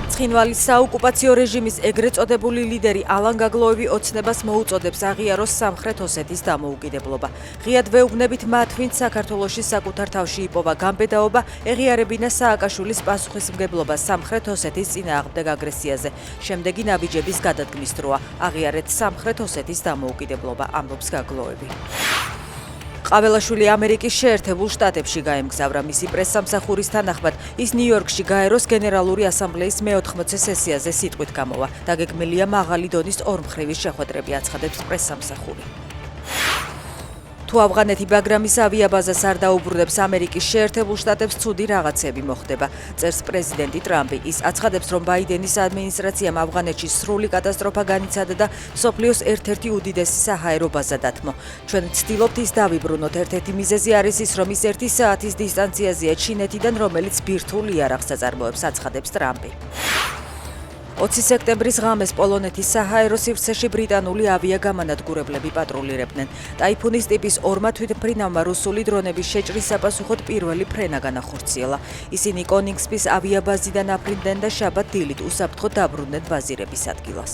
ცხინვალის საოკუპაციო რეჟიმის ეგრეთ წოდებული ლიდერი ალან გაგლოევი ოცნებას მოუწოდებს აღიაროს სამხრეთ ოსეთის დამოუკიდებლობა. ღიად ვეუბნებით მათ, ვინც საქართველოში საკუთარ თავში იპოვა გამბედაობა, ეღიარებინა სააკაშვილის პასუხისმგებლობა სამხრეთ ოსეთის წინააღმდეგ აგრესიაზე. შემდეგი ნაბიჯების გადადგმის დროა. აღიარეთ სამხრეთ ოსეთის დამოუკიდებლობა, ამბობს გაგლოევი. ყაველაშვილი ამერიკის შეერთებულ შტატებში გაემგზავრა. მისი პრესსამსახურის თანახმად, ის ნიუ-იორკში გაეროს გენერალური ასამბლეის მე-80 სესიაზე სიტყვით გამოვა. დაგეგმილია მაღალი დონის ორმხრივი შეხვედრები, აცხადებს პრესსამსახური. თუ ავღანეთი ბაგრამის ავიაბაზას არ დაუბრუნებს, ამერიკის შეერთებულ შტატებს ცუდი რაღაცები მოხდება, წერს პრეზიდენტი ტრამპი. ის აცხადებს, რომ ბაიდენის ადმინისტრაციამ ავღანეთში სრული კატასტროფა განიცადა და მსოფლიოს ერთ-ერთი უდიდესი საჰაერო ბაზა დათმო. ჩვენ ვცდილობთ ის დავიბრუნოთ. ერთ-ერთი მიზეზი არის ის, რომ ის 1 საათის დისტანციაზეა ჩინეთიდან, რომელიც ბირთვულ იარაღს აწარმოებს, აცხადებს ტრამპი. 20 სექტემბრის ღამეს პოლონეთის საჰაერო სივრცეში ბრიტანული ავიაგამანადგურებლები პატრულირებდნენ. ტაიფუნის ტიპის ორმა თვითმფრინავმა რუსული დრონების შეჭრის საპასუხოდ პირველი ფრენა განახორციელა. ისინი კონინგსბის ავიაბაზიდან აფრინდნენ და შაბათ დილით უსაფრთხოდ დაბრუნდნენ ბაზირების ადგილას.